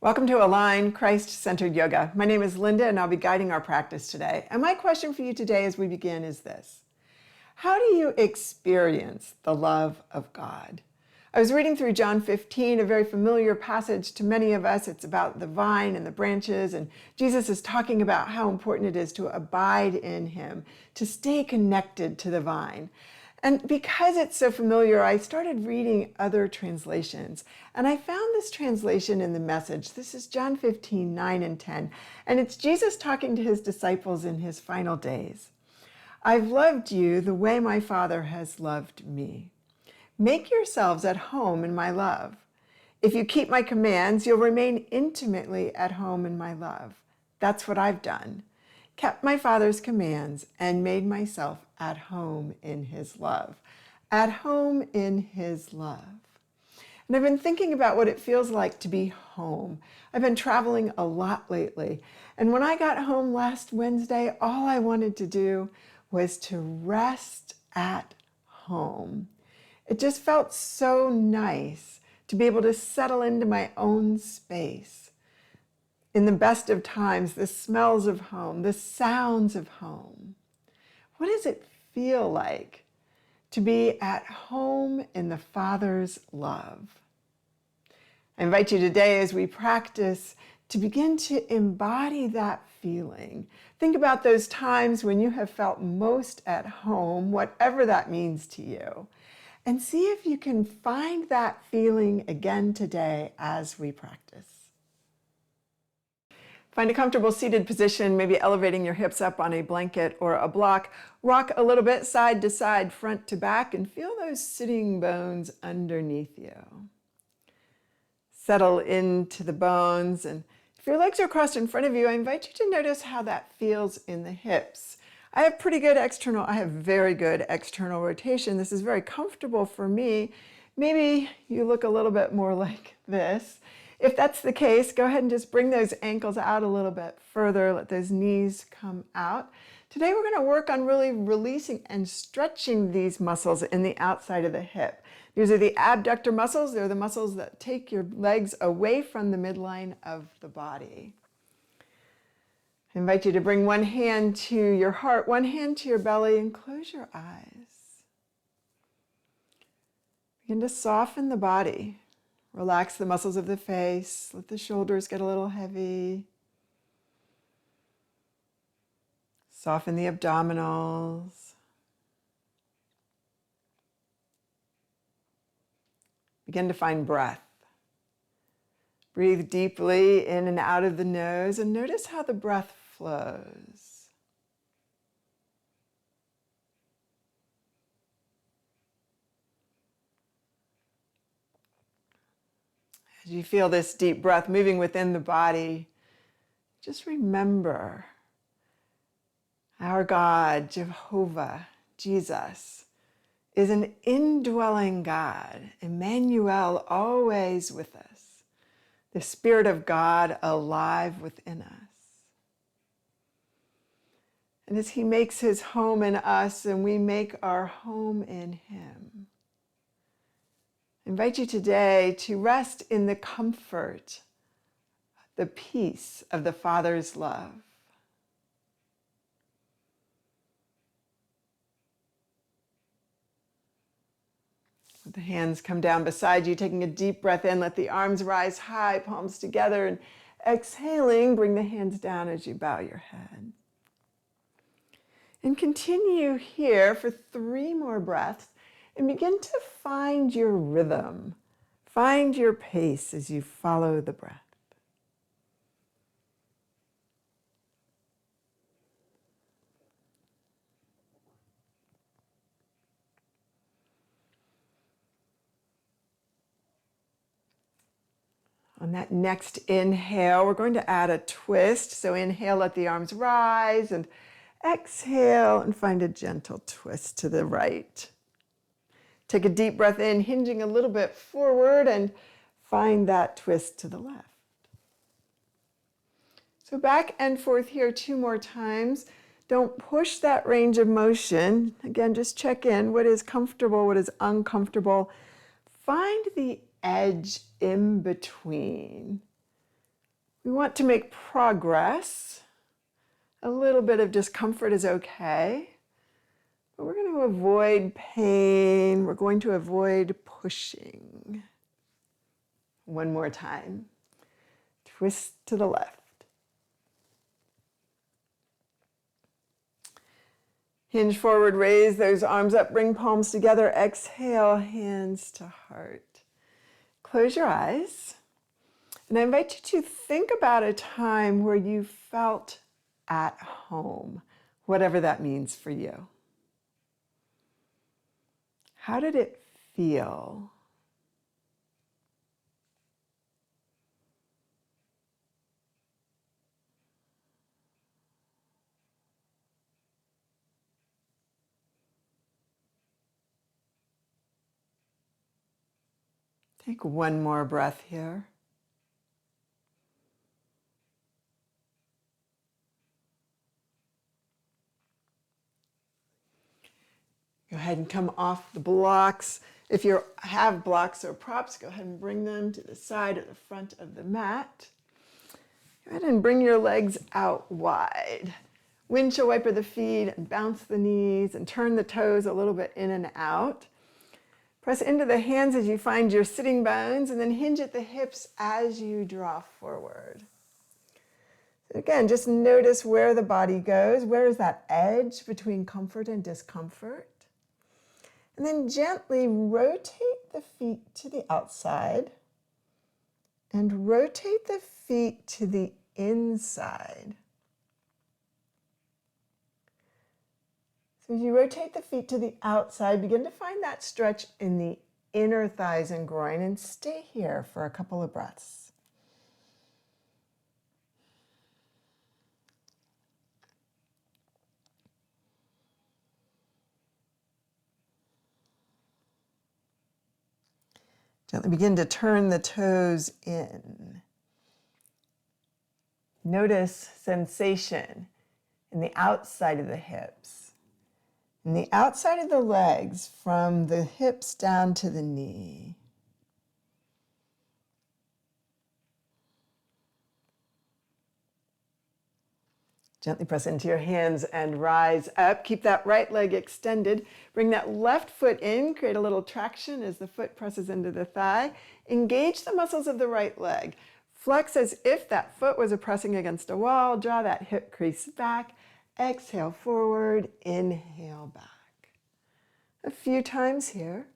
Welcome to Align Christ-Centered Yoga. My name is Linda and I'll be guiding our practice today. And my question for you today as we begin is this: how do you experience the love of God? I was reading through John 15, a very familiar passage to many of us. It's about the vine and the branches, and Jesus is talking about how important it is to abide in him, to stay connected to the vine. And because it's so familiar, I started reading other translations. And I found this translation in the Message. This is John 15, 9 and 10. And it's Jesus talking to his disciples in his final days. "I've loved you the way my Father has loved me. Make yourselves at home in my love. If you keep my commands, you'll remain intimately at home in my love. That's what I've done. Kept my Father's commands and made myself at home in his love." At home in his love. And I've been thinking about what it feels like to be home. I've been traveling a lot lately. And when I got home last Wednesday, all I wanted to do was to rest at home. It just felt so nice to be able to settle into my own space. In the best of times, the smells of home, the sounds of home. What does it feel like to be at home in the Father's love? I invite you today as we practice to begin to embody that feeling. Think about those times when you have felt most at home, whatever that means to you, and see if you can find that feeling again today as we practice. Find a comfortable seated position, maybe elevating your hips up on a blanket or a block. Rock a little bit side to side, front to back, and feel those sitting bones underneath you. Settle into the bones, and if your legs are crossed in front of you, I invite you to notice how that feels in the hips. I have very good external rotation. This is very comfortable for me. Maybe you look a little bit more like this. If that's the case, go ahead and just bring those ankles out a little bit further. Let those knees come out. Today we're going to work on really releasing and stretching these muscles in the outside of the hip. These are the abductor muscles. They're the muscles that take your legs away from the midline of the body. I invite you to bring one hand to your heart, one hand to your belly, and close your eyes. Begin to soften the body. Relax the muscles of the face. Let the shoulders get a little heavy. Soften the abdominals. Begin to find breath. Breathe deeply in and out of the nose and notice how the breath flows. As you feel this deep breath moving within the body, just remember our God, Jehovah, Jesus, is an indwelling God, Emmanuel, always with us, the Spirit of God alive within us. And as he makes his home in us and we make our home in him, I invite you today to rest in the comfort, the peace of the Father's love. Let the hands come down beside you, taking a deep breath in. Let the arms rise high, palms together, and exhaling, bring the hands down as you bow your head. And continue here for 3 more breaths. And begin to find your rhythm. Find your pace as you follow the breath. On that next inhale, we're going to add a twist. So inhale, let the arms rise, and exhale and find a gentle twist to the right. Take a deep breath in, hinging a little bit forward, and find that twist to the left. So back and forth here 2 more times. Don't push that range of motion. Again, just check in. What is comfortable? What is uncomfortable? Find the edge in between. We want to make progress. A little bit of discomfort is okay, but we're going to avoid pain. We're going to avoid pushing. One more time. Twist to the left. Hinge forward, raise those arms up, bring palms together. Exhale, hands to heart. Close your eyes. And I invite you to think about a time where you felt at home, whatever that means for you. How did it feel? Take one more breath here. Go ahead and come off the blocks. If you have blocks or props, go ahead and bring them to the side or the front of the mat. Go ahead and bring your legs out wide. Windshield wiper the feet and bounce the knees and turn the toes a little bit in and out. Press into the hands as you find your sitting bones and then hinge at the hips as you draw forward. So again, just notice where the body goes. Where is that edge between comfort and discomfort? And then gently rotate the feet to the outside and rotate the feet to the inside. So as you rotate the feet to the outside, begin to find that stretch in the inner thighs and groin and stay here for a couple of breaths. Gently begin to turn the toes in. Notice sensation in the outside of the hips, in the outside of the legs from the hips down to the knee. Gently press into your hands and rise up. Keep that right leg extended. Bring that left foot in. Create a little traction as the foot presses into the thigh. Engage the muscles of the right leg. Flex as if that foot was pressing against a wall. Draw that hip crease back. Exhale forward. Inhale back. A few times here.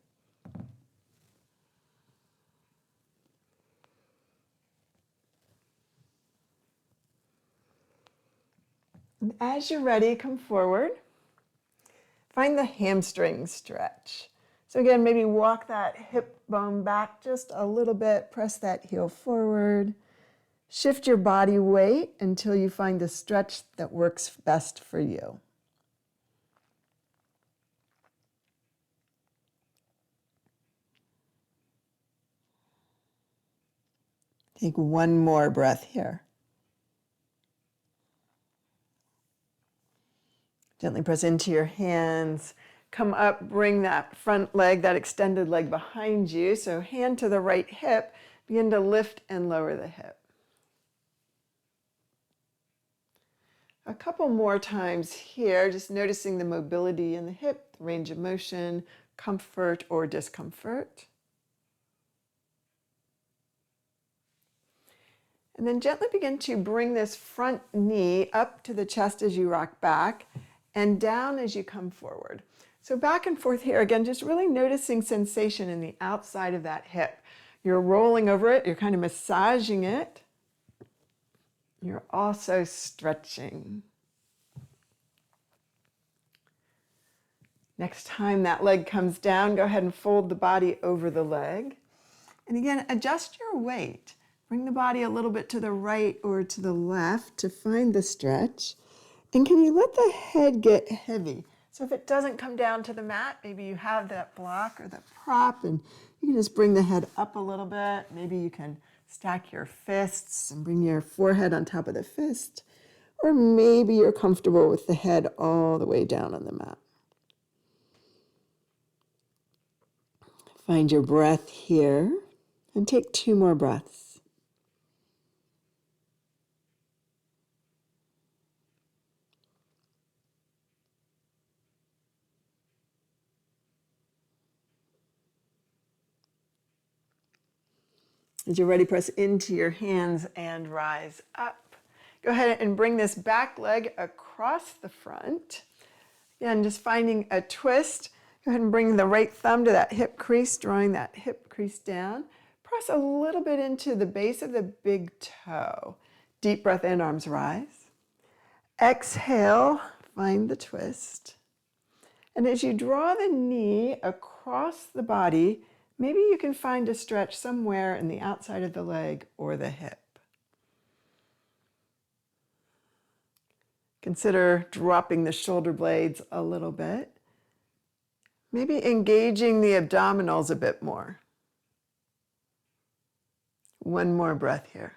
And as you're ready, come forward. Find the hamstring stretch. So again, maybe walk that hip bone back just a little bit. Press that heel forward. Shift your body weight until you find the stretch that works best for you. Take one more breath here. Gently press into your hands. Come up, bring that front leg, that extended leg behind you. So hand to the right hip. Begin to lift and lower the hip. A couple more times here, just noticing the mobility in the hip, the range of motion, comfort or discomfort. And then gently begin to bring this front knee up to the chest as you rock back and down as you come forward. So back and forth here, again, just really noticing sensation in the outside of that hip. You're rolling over it, you're kind of massaging it. You're also stretching. Next time that leg comes down, go ahead and fold the body over the leg. And again, adjust your weight. Bring the body a little bit to the right or to the left to find the stretch. And can you let the head get heavy? So if it doesn't come down to the mat, maybe you have that block or that prop and you can just bring the head up a little bit. Maybe you can stack your fists and bring your forehead on top of the fist. Or maybe you're comfortable with the head all the way down on the mat. Find your breath here and take 2 more breaths. As you're ready, press into your hands and rise up. Go ahead and bring this back leg across the front. Again, just finding a twist. Go ahead and bring the right thumb to that hip crease, drawing that hip crease down. Press a little bit into the base of the big toe. Deep breath in, arms rise. Exhale, find the twist. And as you draw the knee across the body, maybe you can find a stretch somewhere in the outside of the leg or the hip. Consider dropping the shoulder blades a little bit. Maybe engaging the abdominals a bit more. One more breath here.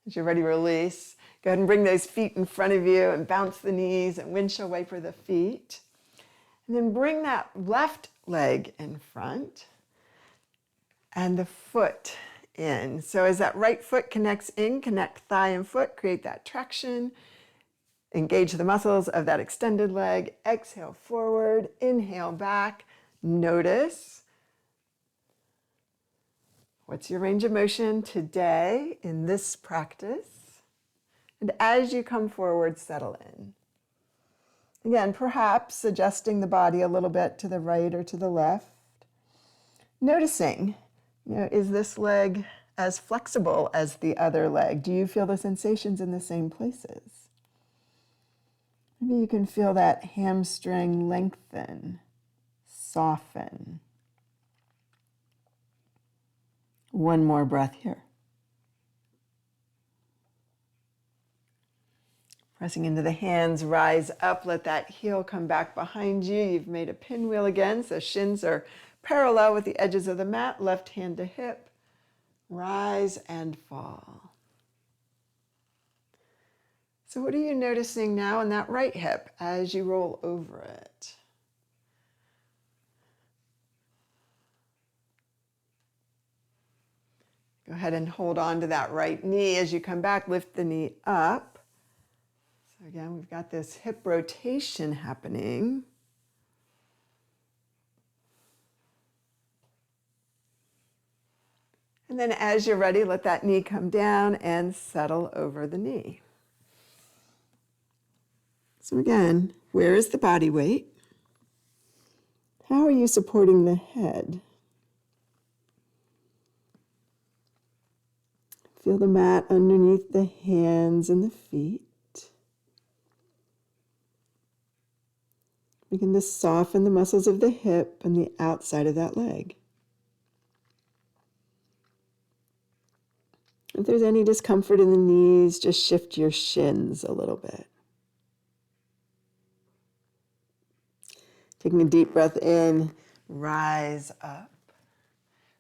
As you're ready, release. Go ahead and bring those feet in front of you and bounce the knees and windshield wiper the feet. And then bring that left leg in front and the foot in. So as that right foot connects in, connect thigh and foot, create that traction. Engage the muscles of that extended leg. Exhale forward, inhale back. Notice what's your range of motion today in this practice. And as you come forward, settle in. Again, perhaps adjusting the body a little bit to the right or to the left. Noticing, is this leg as flexible as the other leg? Do you feel the sensations in the same places? Maybe you can feel that hamstring lengthen, soften. One more breath here. Pressing into the hands, rise up, let that heel come back behind you. You've made a pinwheel again, so shins are parallel with the edges of the mat, left hand to hip. Rise and fall. So what are you noticing now in that right hip as you roll over it? Go ahead and hold on to that right knee. As you come back, lift the knee up. So again, we've got this hip rotation happening. And then as you're ready, let that knee come down and settle over the knee. So again, where is the body weight? How are you supporting the head? Feel the mat underneath the hands and the feet. Begin to soften the muscles of the hip and the outside of that leg. If there's any discomfort in the knees, just shift your shins a little bit. Taking a deep breath in, rise up.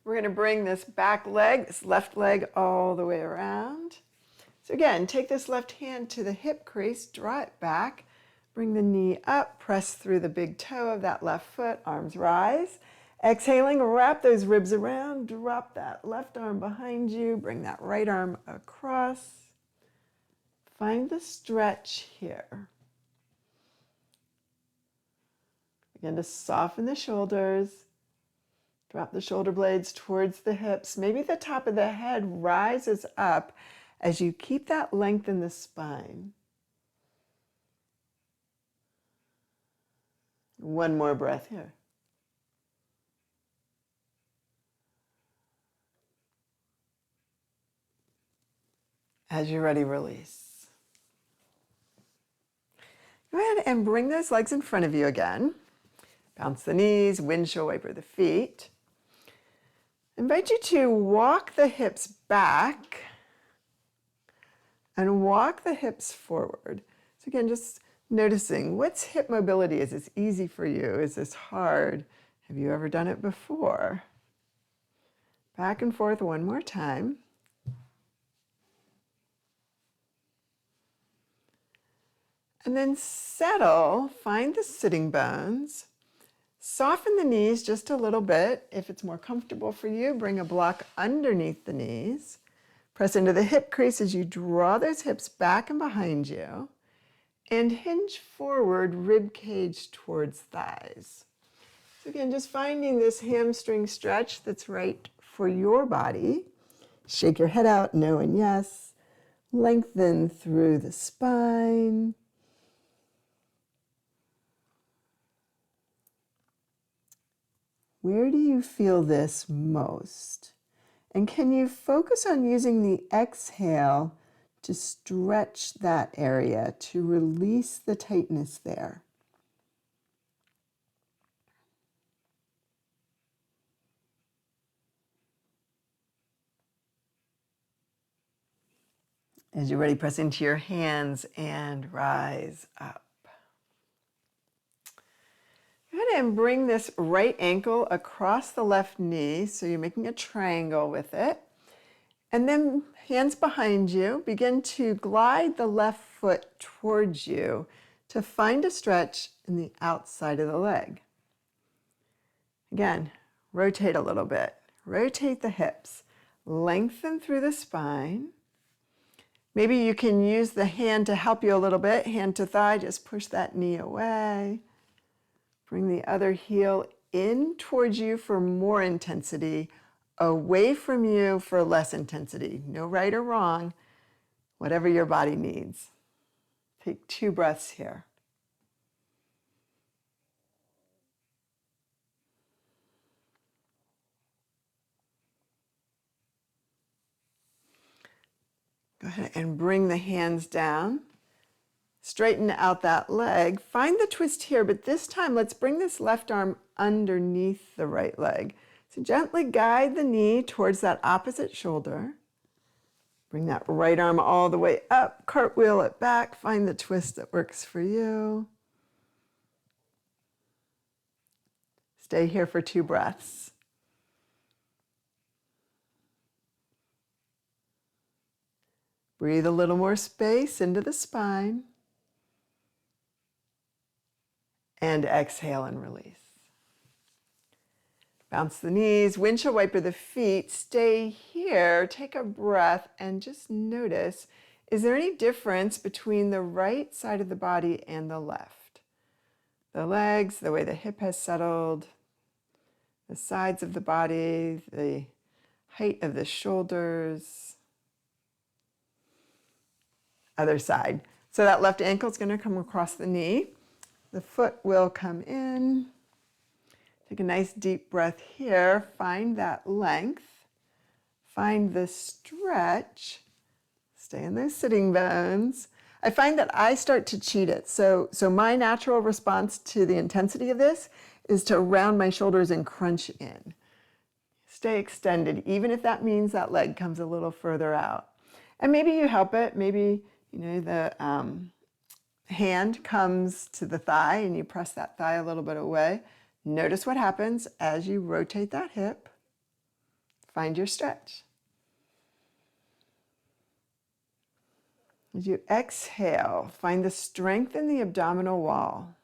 We're going to bring this back leg, this left leg, all the way around. So again, take this left hand to the hip crease, draw it back, bring the knee up, press through the big toe of that left foot, arms rise. Exhaling, wrap those ribs around, drop that left arm behind you, bring that right arm across. Find the stretch here. Begin to soften the shoulders. Drop the shoulder blades towards the hips. Maybe the top of the head rises up as you keep that length in the spine. One more breath here. As you're ready, release. Go ahead and bring those legs in front of you again. Bounce the knees, windshield wiper the feet. I invite you to walk the hips back and walk the hips forward. So again, just noticing what's hip mobility. Is this easy for you? Is this hard? Have you ever done it before? Back and forth one more time. And then settle, find the sitting bones. Soften the knees just a little bit. If it's more comfortable for you, bring a block underneath the knees. Press into the hip crease as you draw those hips back and behind you. And hinge forward, rib cage towards thighs. So again, just finding this hamstring stretch that's right for your body. Shake your head out, no and yes. Lengthen through the spine. Where do you feel this most? And can you focus on using the exhale to stretch that area, to release the tightness there? As you're ready, press into your hands and rise up. Go ahead and bring this right ankle across the left knee, so you're making a triangle with it. And then hands behind you, begin to glide the left foot towards you to find a stretch in the outside of the leg. Again, rotate a little bit. Rotate the hips. Lengthen through the spine. Maybe you can use the hand to help you a little bit. Hand to thigh, just push that knee away. Bring the other heel in towards you for more intensity, away from you for less intensity. No right or wrong, whatever your body needs. Take 2 breaths here. Go ahead and bring the hands down. Straighten out that leg. Find the twist here, but this time let's bring this left arm underneath the right leg. So gently guide the knee towards that opposite shoulder. Bring that right arm all the way up, cartwheel it back, find the twist that works for you. Stay here for 2 breaths. Breathe a little more space into the spine. And exhale and release. Bounce the knees, windshield wiper the feet, stay here, take a breath and just notice, is there any difference between the right side of the body and the left? The legs, the way the hip has settled, the sides of the body, the height of the shoulders. Other side. So that left ankle is going to come across the knee. The foot will come in. Take a nice deep breath here. Find that length. Find the stretch. Stay in those sitting bones. I find that I start to cheat it. So my natural response to the intensity of this is to round my shoulders and crunch in. Stay extended, even if that means that leg comes a little further out. And maybe you help it. Maybe, the hand comes to the thigh and you press that thigh a little bit away. Notice what happens as you rotate that hip. Find your stretch. As you exhale, find the strength in the abdominal wall.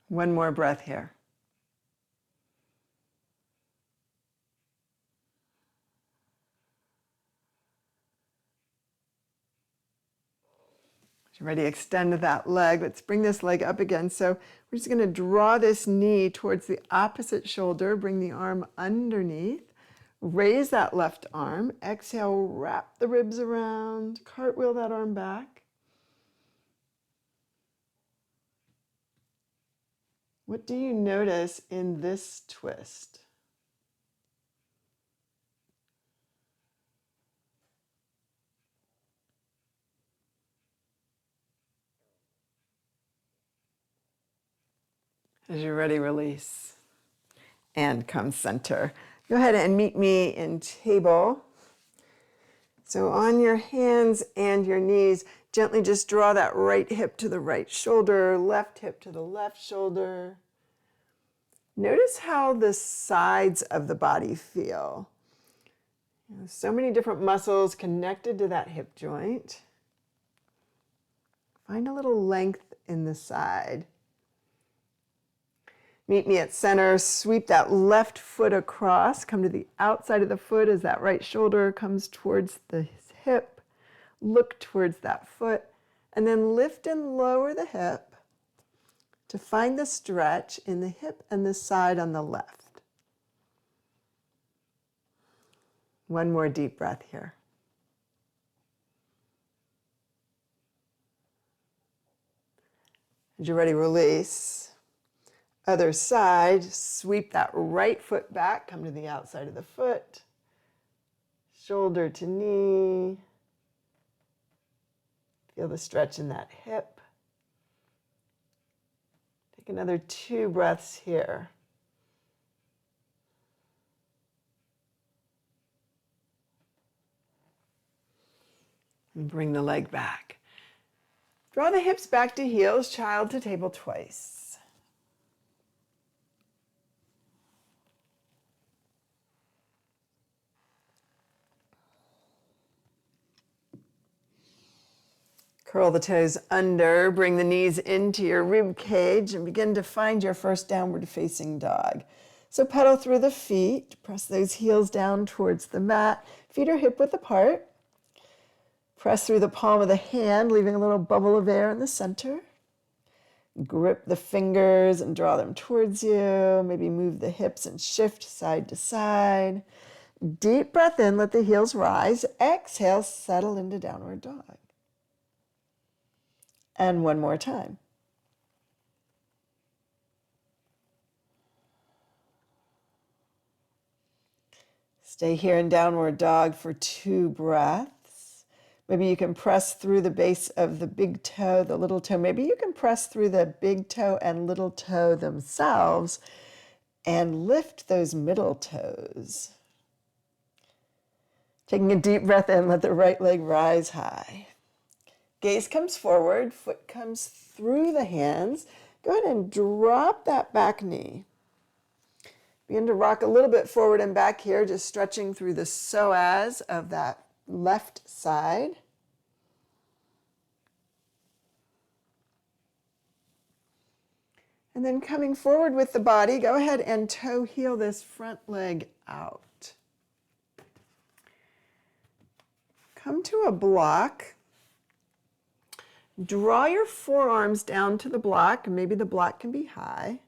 One more breath here. You're ready to extend that leg. Let's bring this leg up again. So we're just going to draw this knee towards the opposite shoulder. Bring the arm underneath. Raise that left arm. Exhale, wrap the ribs around. Cartwheel that arm back. What do you notice in this twist? As you're ready, release. And come center. Go ahead and meet me in table. So on your hands and your knees, gently just draw that right hip to the right shoulder, left hip to the left shoulder. Notice how the sides of the body feel. So many different muscles connected to that hip joint. Find a little length in the side. Meet me at center, sweep that left foot across, come to the outside of the foot as that right shoulder comes towards the hip. Look towards that foot, and then lift and lower the hip to find the stretch in the hip and the side on the left. One more deep breath here. As you're ready, release. Other side, sweep that right foot back, come to the outside of the foot, shoulder to knee. Feel the stretch in that hip. Take another 2 breaths here. And bring the leg back. Draw the hips back to heels, child to table twice. Curl the toes under, bring the knees into your rib cage and begin to find your first downward facing dog. So pedal through the feet, press those heels down towards the mat. Feet are hip width apart. Press through the palm of the hand, leaving a little bubble of air in the center. Grip the fingers and draw them towards you. Maybe move the hips and shift side to side. Deep breath in, let the heels rise. Exhale, settle into downward dog. And one more time. Stay here in downward dog for 2 breaths. Maybe you can press through the base of the big toe, the little toe. Maybe you can press through the big toe and little toe themselves and lift those middle toes. Taking a deep breath in, let the right leg rise high. Gaze comes forward, foot comes through the hands. Go ahead and drop that back knee. Begin to rock a little bit forward and back here, just stretching through the psoas of that left side. And then coming forward with the body, go ahead and toe heel this front leg out. Come to a block. Draw your forearms down to the block. Maybe the block can be high.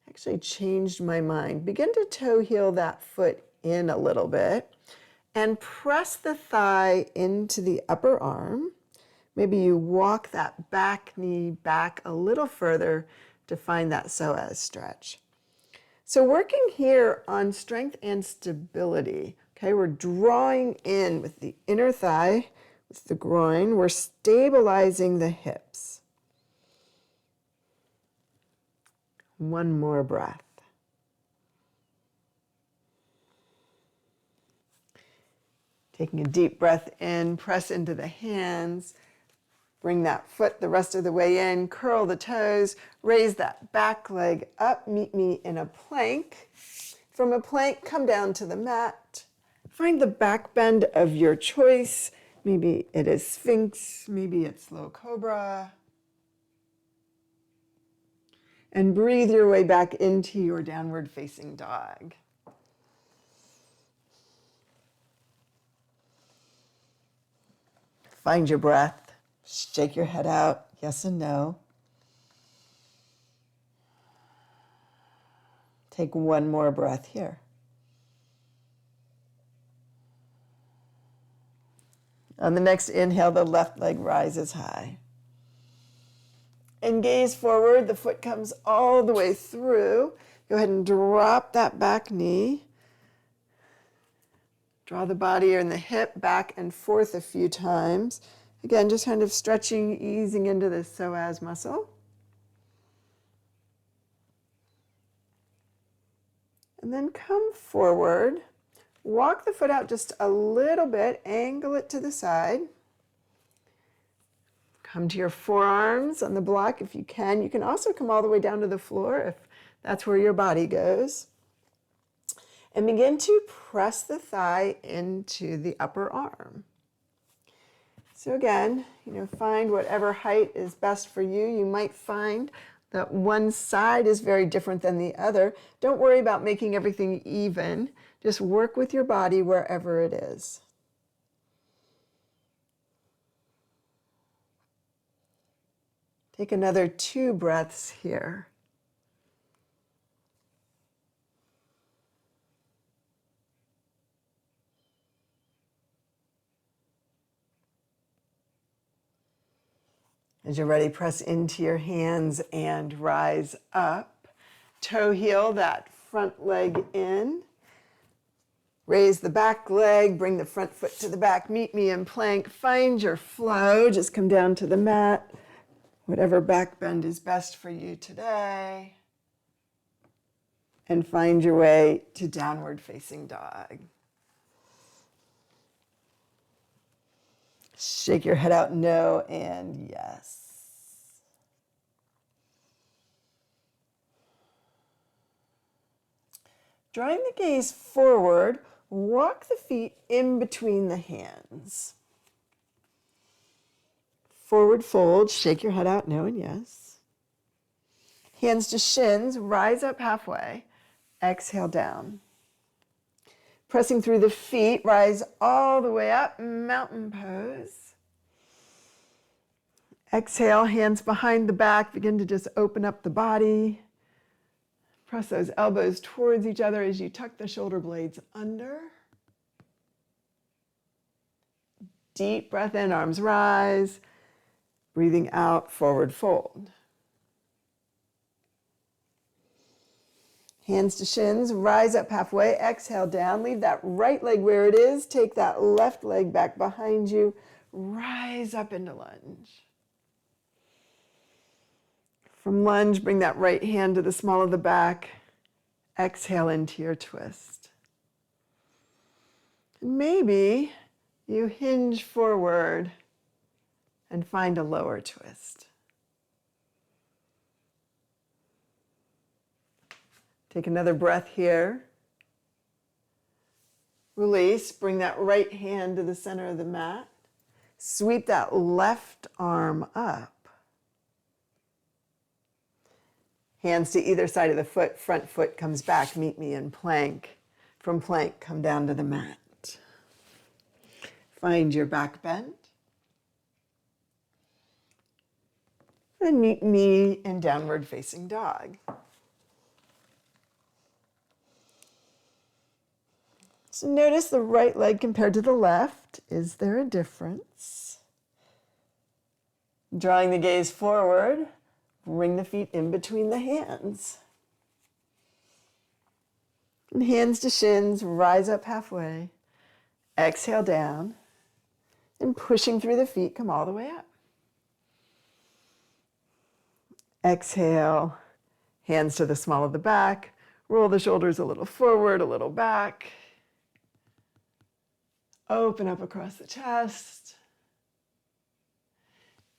Actually changed my mind. Begin to toe heel that foot in a little bit and press the thigh into the upper arm. Maybe you walk that back knee back a little further to find that psoas stretch. So working here on strength and stability. Okay, we're drawing in with the inner thigh, with the groin. We're stabilizing the hips. One more breath. Taking a deep breath in, press into the hands. Bring that foot the rest of the way in, curl the toes, raise that back leg up, meet me in a plank. From a plank, come down to the mat. Find the back bend of your choice. Maybe it is Sphinx, maybe it's low cobra. And breathe your way back into your downward facing dog. Find your breath. Shake your head out, yes and no. Take one more breath here. On the next inhale, the left leg rises high. And gaze forward, the foot comes all the way through. Go ahead and drop that back knee. Draw the body and the hip back and forth a few times. Again, just kind of stretching, easing into the psoas muscle. And then come forward. Walk the foot out just a little bit, angle it to the side. Come to your forearms on the block if you can. You can also come all the way down to the floor if that's where your body goes. And begin to press the thigh into the upper arm. So again, find whatever height is best for you. You might find that one side is very different than the other. Don't worry about making everything even. Just work with your body wherever it is. Take another 2 breaths here. As you're ready, press into your hands and rise up. Toe heel that front leg in. Raise the back leg, bring the front foot to the back, meet me in plank. Find your flow, just come down to the mat. Whatever back bend is best for you today. And find your way to downward facing dog. Shake your head out, no and yes. Drawing the gaze forward, walk the feet in between the hands. Forward fold, shake your head out, no and yes. Hands to shins, rise up halfway, exhale down. Pressing through the feet, rise all the way up, mountain pose. Exhale, hands behind the back, begin to just open up the body. Press those elbows towards each other as you tuck the shoulder blades under. Deep breath in, arms rise. Breathing out, forward fold. Hands to shins, rise up halfway, exhale down. Leave that right leg where it is. Take that left leg back behind you. Rise up into lunge. From lunge, bring that right hand to the small of the back. Exhale into your twist. And maybe you hinge forward and find a lower twist. Take another breath here. Release, bring that right hand to the center of the mat. Sweep that left arm up. Hands to either side of the foot, front foot comes back, meet me in plank. From plank, come down to the mat. Find your back bend. And meet me in downward facing dog. So notice the right leg compared to the left. Is there a difference? Drawing the gaze forward, bring the feet in between the hands. And hands to shins, rise up halfway. Exhale down. And pushing through the feet, come all the way up. Exhale, hands to the small of the back. Roll the shoulders a little forward, a little back. Open up across the chest.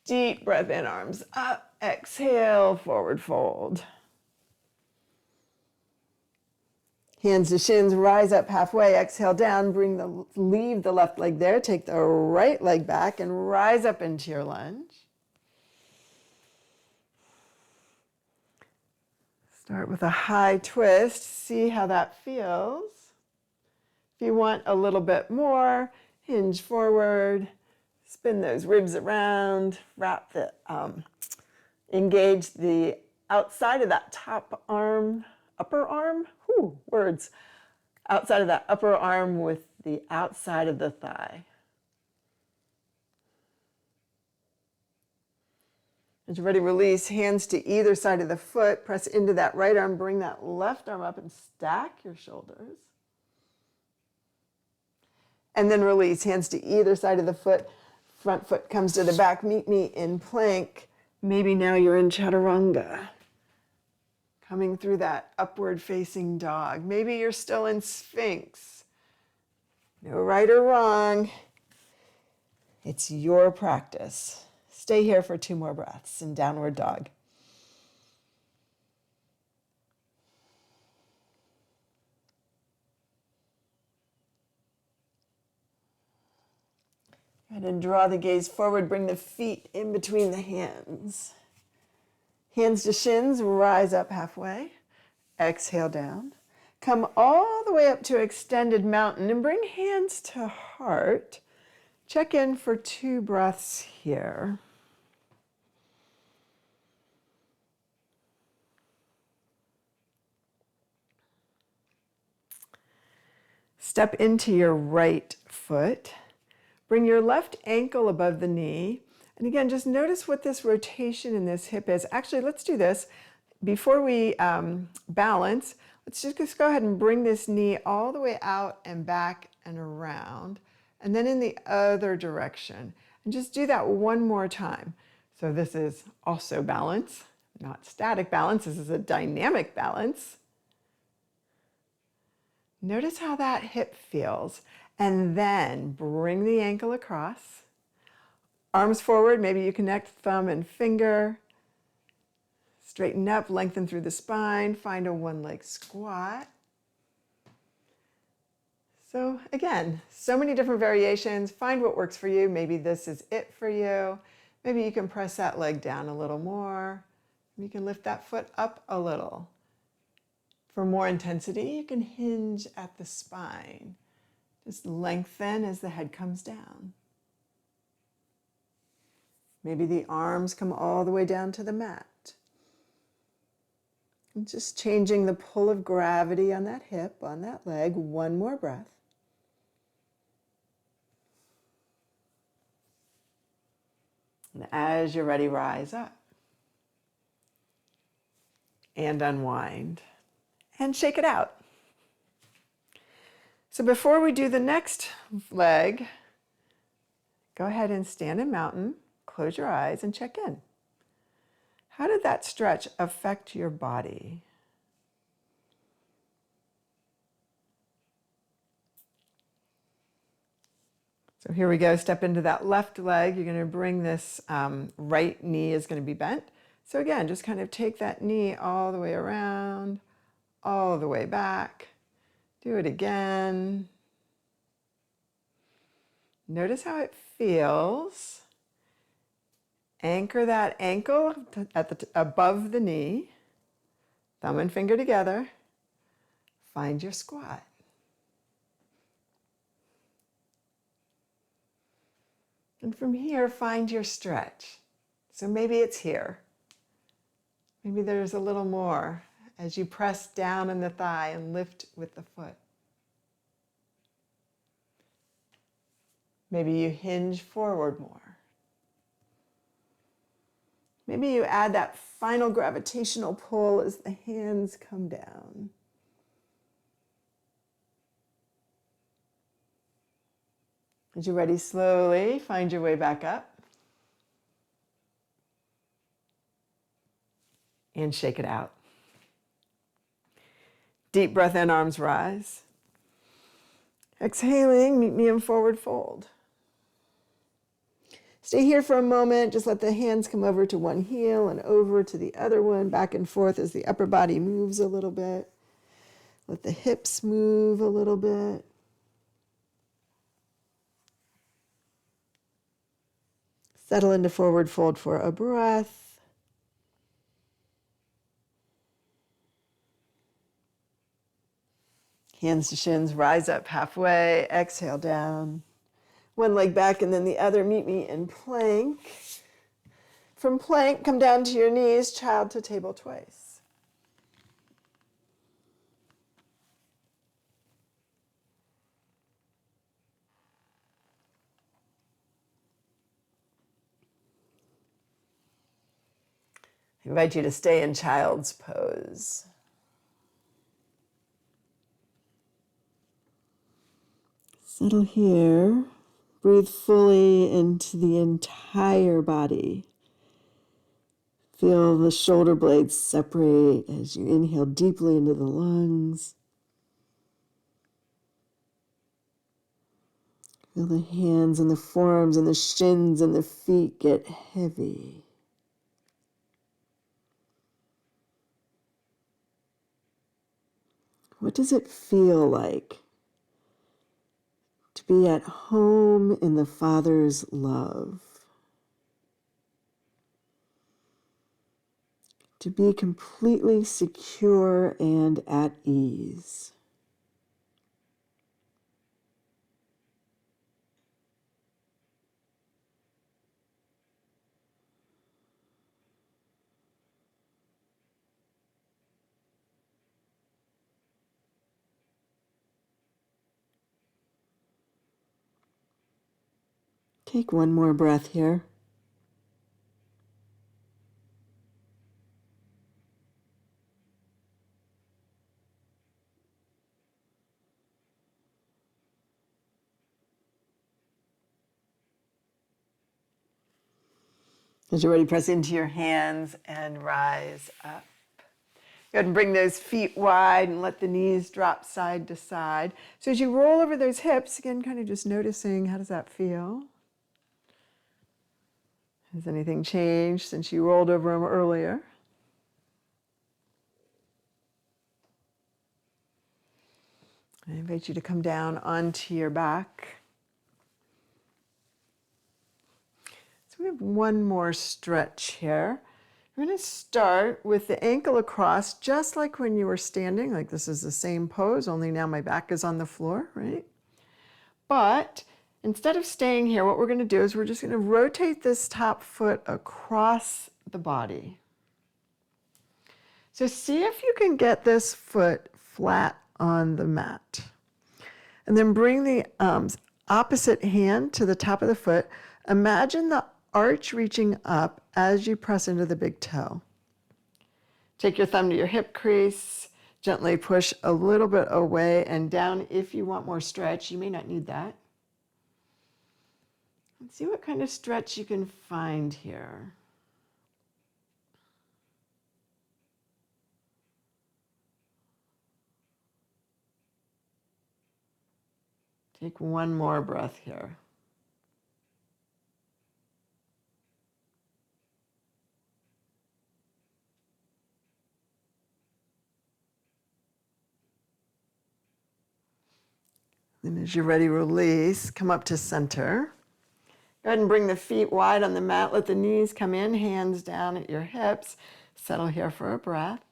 Deep breath in, arms up. Exhale, forward fold. Hands to shins, rise up halfway. Exhale down, leave the left leg there. Take the right leg back and rise up into your lunge. Start with a high twist. See how that feels. If you want a little bit more, hinge forward, spin those ribs around, engage the outside of that top arm, upper arm, outside of that upper arm with the outside of the thigh. As you're ready, release, hands to either side of the foot, press into that right arm, bring that left arm up and stack your shoulders. And then release, hands to either side of the foot. Front foot comes to the back. Meet me in plank. Maybe now you're in chaturanga. Coming through that upward facing dog. Maybe you're still in sphinx. No right or wrong. It's your practice. Stay here for 2 more breaths in downward dog. And draw the gaze forward, bring the feet in between the hands. Hands to shins, rise up halfway. Exhale down. Come all the way up to extended mountain and bring hands to heart. Check in for 2 breaths here. Step into your right foot. Bring your left ankle above the knee. And again, just notice what this rotation in this hip is. Actually, let's do this. Before we balance, let's just go ahead and bring this knee all the way out and back and around, and then in the other direction. And just do that one more time. So this is also balance, not static balance. This is a dynamic balance. Notice how that hip feels. And then bring the ankle across. Arms forward, maybe you connect thumb and finger. Straighten up, lengthen through the spine. Find a one-leg squat. So again, so many different variations. Find what works for you. Maybe this is it for you. Maybe you can press that leg down a little more. You can lift that foot up a little. For more intensity, you can hinge at the spine. Just lengthen as the head comes down. Maybe the arms come all the way down to the mat. And just changing the pull of gravity on that hip, on that leg. One more breath. And as you're ready, rise up. And unwind. And shake it out. So before we do the next leg, go ahead and stand in mountain, close your eyes, and check in. How did that stretch affect your body? So here we go, step into that left leg. You're going to bring this right knee is going to be bent. So again, just kind of take that knee all the way around, all the way back. Do it again. Notice how it feels. Anchor that ankle above the knee. Thumb and finger together. Find your squat. And from here, find your stretch. So maybe it's here. Maybe there's a little more as you press down in the thigh and lift with the foot. Maybe you hinge forward more. Maybe you add that final gravitational pull as the hands come down. As you're ready, slowly find your way back up. And shake it out. Deep breath in, arms rise. Exhaling, meet me in forward fold. Stay here for a moment. Just let the hands come over to one heel and over to the other one, back and forth as the upper body moves a little bit. Let the hips move a little bit. Settle into forward fold for a breath. Hands to shins, rise up halfway, exhale down. One leg back and then the other, meet me in plank. From plank, come down to your knees, child to table twice. I invite you to stay in child's pose. Settle here. Breathe fully into the entire body. Feel the shoulder blades separate as you inhale deeply into the lungs. Feel the hands and the forearms and the shins and the feet get heavy. What does it feel like to be at home in the Father's love? To be completely secure and at ease. Take one more breath here. As you're ready, press into your hands and rise up. Go ahead and bring those feet wide and let the knees drop side to side. So as you roll over those hips, again, kind of just noticing, how does that feel? Has anything changed since you rolled over them earlier? I invite you to come down onto your back. So we have one more stretch here. We're going to start with the ankle across, just like when you were standing. Like this is the same pose, only now my back is on the floor, right? But instead of staying here, what we're going to do is we're just going to rotate this top foot across the body. So see if you can get this foot flat on the mat. And then bring the opposite hand to the top of the foot. Imagine the arch reaching up as you press into the big toe. Take your thumb to your hip crease, gently push a little bit away and down if you want more stretch. You may not need that. And see what kind of stretch you can find here. Take one more breath here. And as you're ready, release, come up to center. Go ahead and bring the feet wide on the mat. Let the knees come in, hands down at your hips. Settle here for a breath.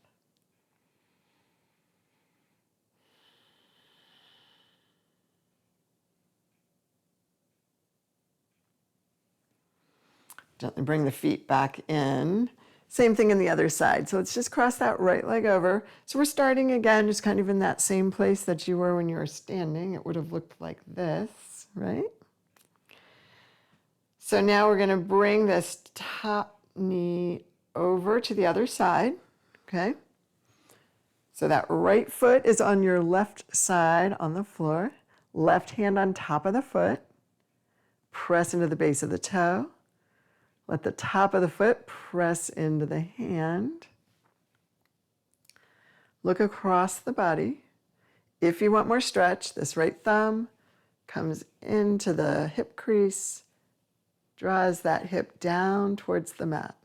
Gently bring the feet back in. Same thing in the other side. So let's just cross that right leg over. So we're starting again, just kind of in that same place that you were when you were standing. It would have looked like this, right? So now we're going to bring this top knee over to the other side, okay? So that right foot is on your left side on the floor. Left hand on top of the foot. Press into the base of the toe. Let the top of the foot press into the hand. Look across the body. If you want more stretch, this right thumb comes into the hip crease, draws that hip down towards the mat.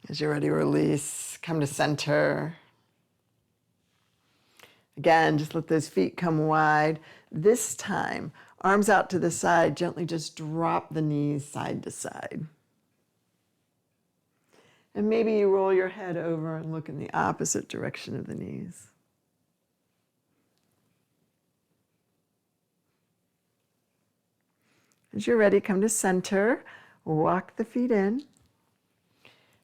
As you're ready, release, come to center. Again, just let those feet come wide. This time, arms out to the side, gently just drop the knees side to side. And maybe you roll your head over and look in the opposite direction of the knees. As you're ready, come to center, walk the feet in.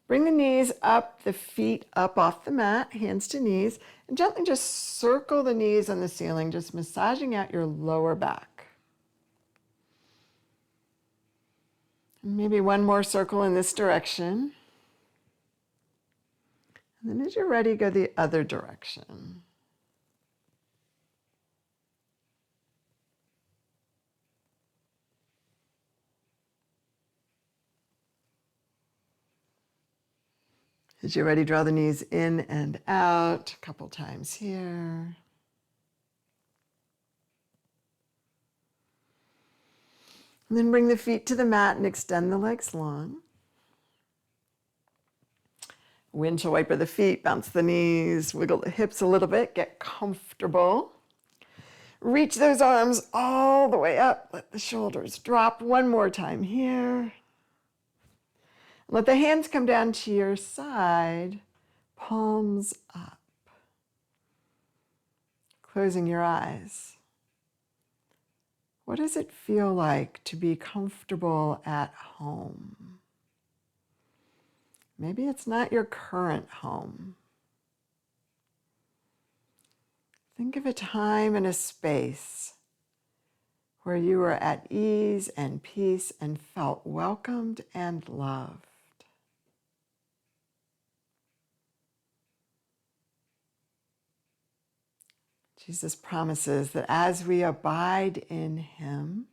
Bring the knees up, the feet up off the mat, hands to knees, and gently just circle the knees on the ceiling, just massaging out your lower back. And maybe one more circle in this direction. And then as you're ready, go the other direction. As you're ready, draw the knees in and out a couple times here. And then bring the feet to the mat and extend the legs long. Windshield wiper the feet, bounce the knees, wiggle the hips a little bit, get comfortable. Reach those arms all the way up. Let the shoulders drop one more time here. Let the hands come down to your side, palms up. Closing your eyes. What does it feel like to be comfortable at home? Maybe it's not your current home. Think of a time and a space where you were at ease and peace and felt welcomed and loved. Jesus promises that as we abide in him,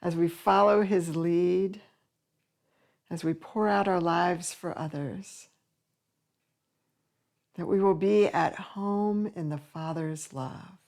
as we follow his lead, as we pour out our lives for others, that we will be at home in the Father's love.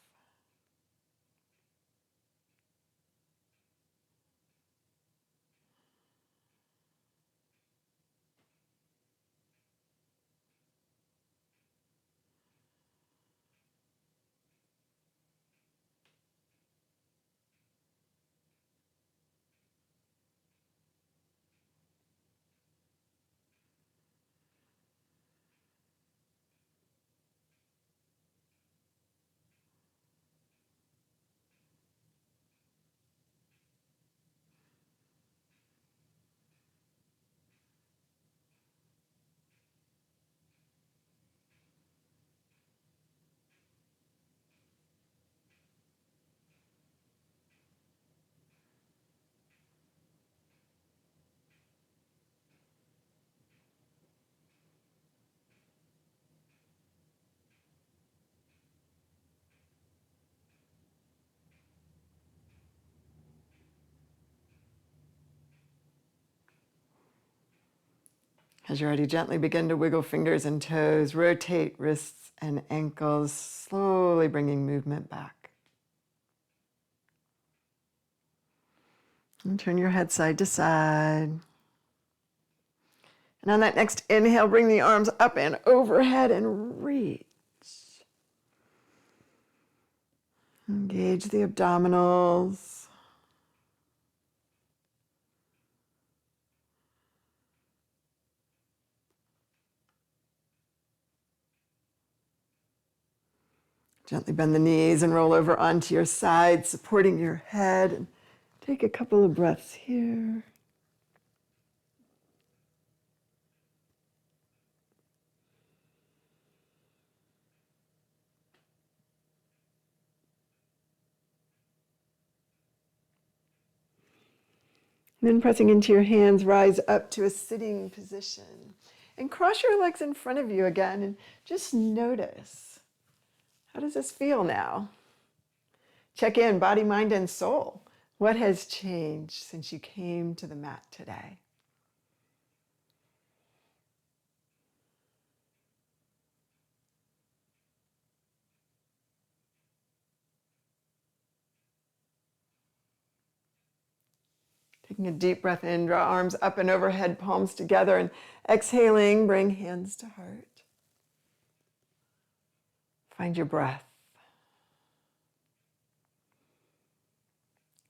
As you're ready, gently begin to wiggle fingers and toes, rotate wrists and ankles, slowly bringing movement back. And turn your head side to side. And on that next inhale, bring the arms up and overhead and reach. Engage the abdominals. Gently bend the knees and roll over onto your side, supporting your head. And take a couple of breaths here. Then pressing into your hands, rise up to a sitting position. And cross your legs in front of you again and just notice. How does this feel now? Check in, body, mind, and soul. What has changed since you came to the mat today? Taking a deep breath in, draw arms up and overhead, palms together, and exhaling, bring hands to heart. Find your breath.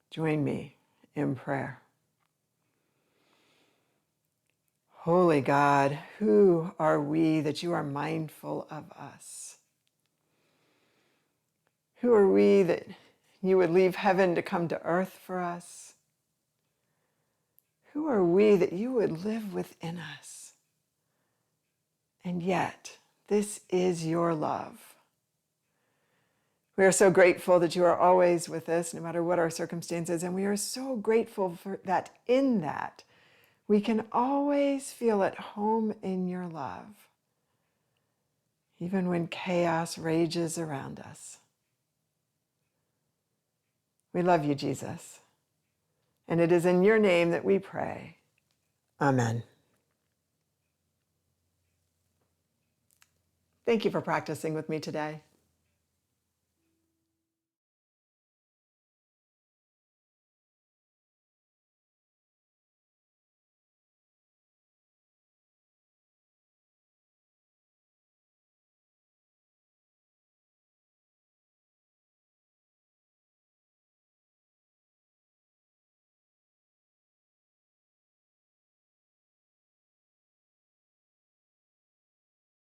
Join me in prayer. Holy God, who are we that you are mindful of us? Who are we that you would leave heaven to come to earth for us? Who are we that you would live within us? And yet, this is your love. We are so grateful that you are always with us, no matter what our circumstances, and we are so grateful for that in that we can always feel at home in your love, even when chaos rages around us. We love you, Jesus, and it is in your name that we pray. Amen. Thank you for practicing with me today.